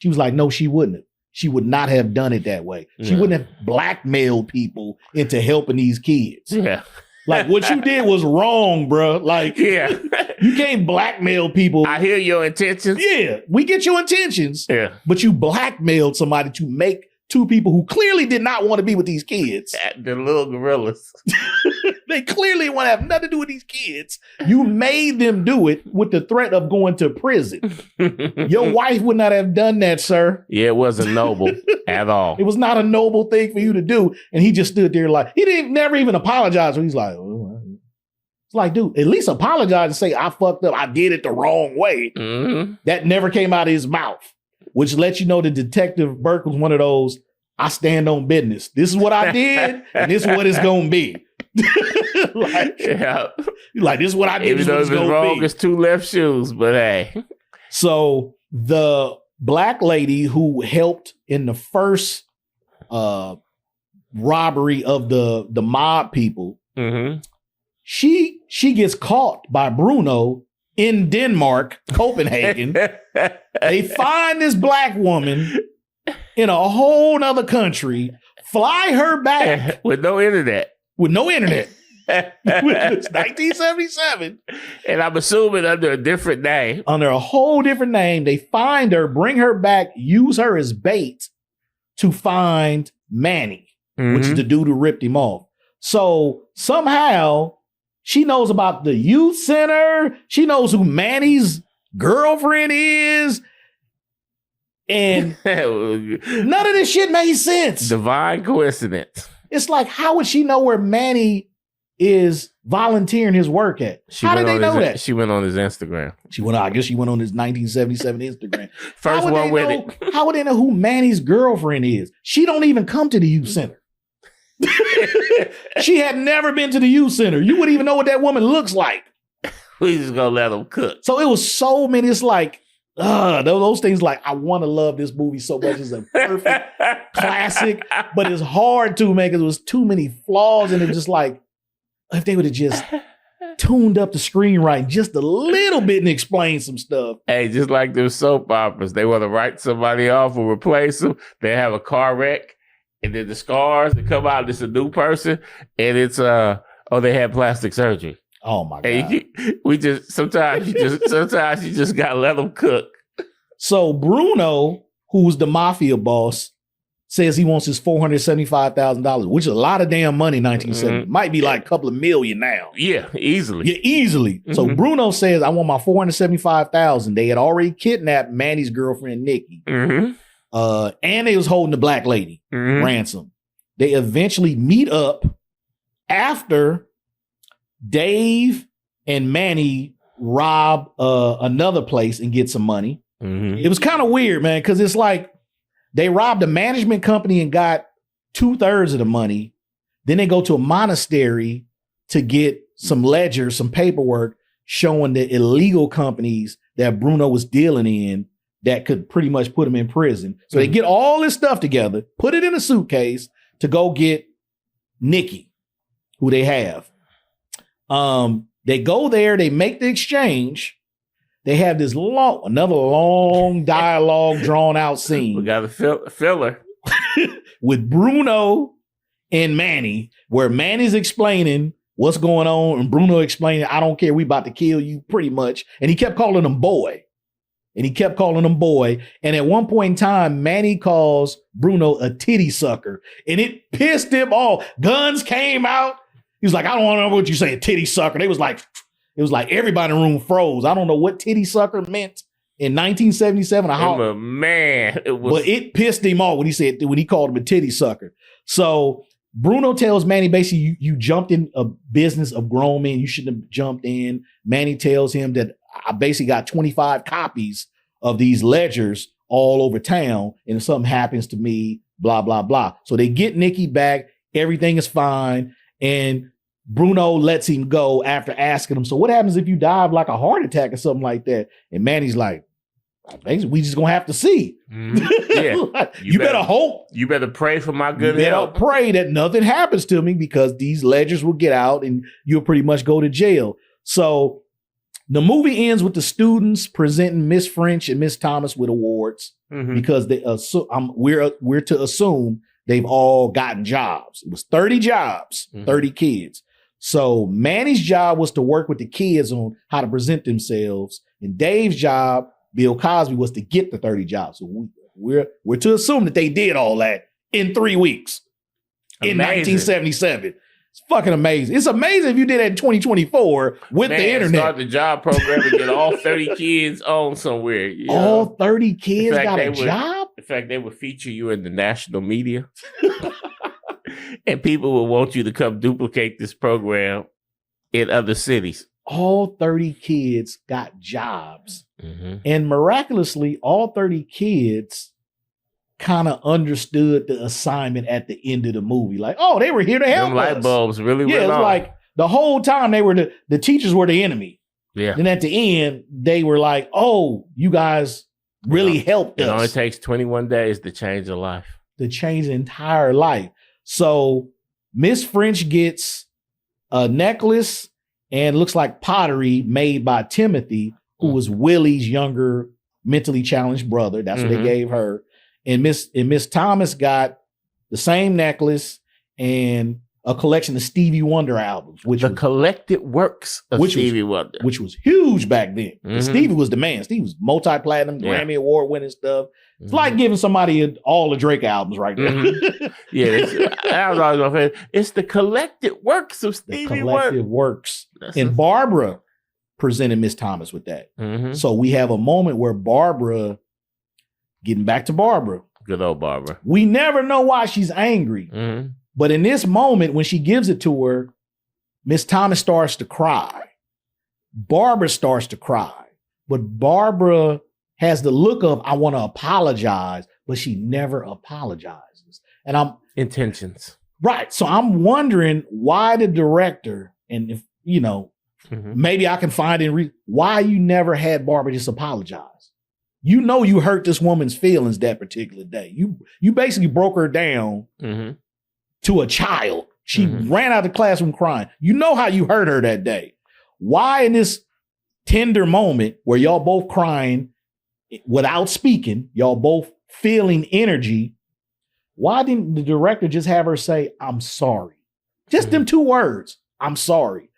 She was like, no, she wouldn't have. She would not have done it that way. She wouldn't have blackmailed people into helping these kids. Yeah. Like, what you did was wrong, bro. Like, yeah, you can't blackmail people. I hear your intentions. Yeah, we get your intentions. Yeah. But you blackmailed somebody to make two people who clearly did not want to be with these kids. The little gorillas. They clearly want to have nothing to do with these kids. You made them do it with the threat of going to prison. Your wife would not have done that, sir. Yeah, it wasn't noble at all. It was not a noble thing for you to do. And he just stood there like, he didn't never even apologize. So he's like, oh. It's like, dude, at least apologize and say, I fucked up. I did it the wrong way. Mm-hmm. That never came out of his mouth, which lets you know that Detective Burke was one of those, I stand on business. This is what I did, and this is what it's going to be. Like, this is what I did. Even though if it's wrong, it's two left shoes, but hey. So the black lady who helped in the first robbery of the mob people, she gets caught by Bruno in Denmark, Copenhagen. They find this black woman in a whole nother country, fly her back. With no internet. It's 1977. And I'm assuming under a different name. Under a whole different name. They find her, bring her back, use her as bait to find Manny, which is the dude who ripped him off. So somehow she knows about the youth center. She knows who Manny's girlfriend is. And none of this shit made sense. Divine coincidence. It's like, how would she know where Manny is volunteering his work at? How did they know that? She went on his Instagram. I guess she went on his 1977 Instagram. First one with it. How would they know who Manny's girlfriend is? She don't even come to the youth center. She had never been to the youth center. You wouldn't even know what that woman looks like. We just gonna let them cook. So it was so many. It's like, those things like, I want to love this movie so much. It's a perfect classic, but it's hard to make because there was too many flaws. And it was just like, if they would have just tuned up the screenwriting just a little bit and explained some stuff. Hey, just like those soap operas, they want to write somebody off or replace them. They have a car wreck and then the scars that come out, it's a new person. And it's, they had plastic surgery. Oh my God. And sometimes you just gotta let them cook. So Bruno, who's the mafia boss, says he wants his $475,000, which is a lot of damn money in 1970. Might be like a couple of million now. Yeah, easily. Yeah, easily. So Bruno says, I want my $475,000. They had already kidnapped Manny's girlfriend, Nikki. And they was holding the black lady ransom. They eventually meet up after Dave and Manny rob another place and get some money. It was kind of weird, man, because it's like they robbed a management company and got 2/3 of the money. Then they go to a monastery to get some ledgers, some paperwork showing the illegal companies that Bruno was dealing in that could pretty much put him in prison. So they get all this stuff together, put it in a suitcase to go get Nikki, who they have. They go there, they make the exchange. They have this another long dialogue drawn out scene. We got a filler with Bruno and Manny, where Manny's explaining what's going on and Bruno explaining, I don't care, we about to kill you pretty much. And he kept calling him boy. And at one point in time, Manny calls Bruno a titty sucker. And it pissed him off. Guns came out. He was like, I don't want to know what you say, a titty sucker. It was like everybody in the room froze. I don't know what titty sucker meant in 1977. But it pissed him off when he called him a titty sucker. So Bruno tells Manny, basically, you jumped in a business of grown men. You shouldn't have jumped in. Manny tells him that I basically got 25 copies of these ledgers all over town. And if something happens to me, blah, blah, blah. So they get Nikki back. Everything is fine. And Bruno lets him go after asking him, so what happens if you die of like a heart attack or something like that? And Manny's like, we just gonna have to see. Yeah. you better hope. You better pray for my good health. Pray that nothing happens to me because these ledgers will get out and you'll pretty much go to jail. So The movie ends with the students presenting Miss French and Miss Thomas with awards because they we're to assume they've all gotten jobs. It was 30 jobs, 30 kids. So Manny's job was to work with the kids on how to present themselves, and Dave's job, Bill Cosby, was to get the 30 jobs. So we're to assume that they did all that in 3 weeks in 1977. It's fucking amazing. It's amazing if you did that in 2024 with the internet. Start the job program and get all 30 kids on somewhere. You know? All 30 kids got a job? In fact, they would feature you in the national media. And people would want you to come duplicate this program in other cities. All 30 kids got jobs. And miraculously, all 30 kids kind of understood the assignment at the end of the movie. Like, oh, they were here to help us. Light bulbs really went it's on. like the whole time they were the teachers were the enemy. Yeah. And at the end, they were like, oh, you guys really helped us. It only takes 21 days to change a life. To change the entire life. So Miss French gets a necklace and looks like pottery made by Timothy, who was Willie's younger mentally challenged brother. That's what they gave her. And Miss Thomas got the same necklace and a collection of Stevie Wonder albums, which the collected works of Stevie Wonder, which was huge back then. Stevie was the man. Stevie was multi-platinum, Grammy Award winning stuff. It's like giving somebody all the Drake albums right now. That was always my favorite. It's the collected works of Stevie Wonder. Collected works. And Barbara presented Miss Thomas with that. So we have a moment where Barbara, getting back to Barbara. Good old Barbara. We never know why she's angry. But in this moment, when she gives it to her, Miss Thomas starts to cry. Barbara starts to cry. But Barbara has the look of, I want to apologize, but she never apologizes. And intentions. Right. So I'm wondering why the director, and if, maybe I can find why you never had Barbara just apologize. You know you hurt this woman's feelings that particular day. You basically broke her down to a child. She ran out of the classroom crying. You know how you hurt her that day. Why in this tender moment where y'all both crying without speaking, y'all both feeling energy, why didn't the director just have her say, I'm sorry? Just them 2 words, I'm sorry.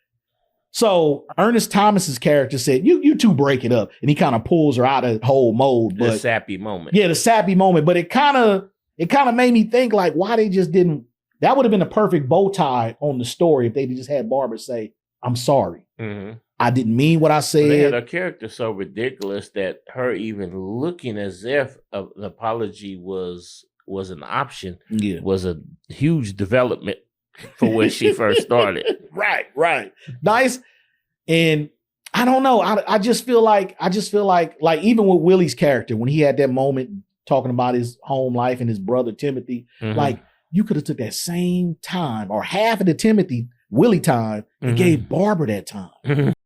So Ernest Thomas's character said, you two break it up. And he kind of pulls her out of the whole mode. The sappy moment. Yeah, the sappy moment. But it kind of made me think like why they just didn't. That would have been a perfect bow tie on the story if they just had Barbara say, I'm sorry. I didn't mean what I said. They had a character so ridiculous that her even looking as if an apology was an option was a huge development for when she first started. Right. Nice. And I don't know. I just feel like even with Willie's character, when he had that moment talking about his home life and his brother Timothy, like you could have took that same time or half of the Willie time and gave Barbara that time.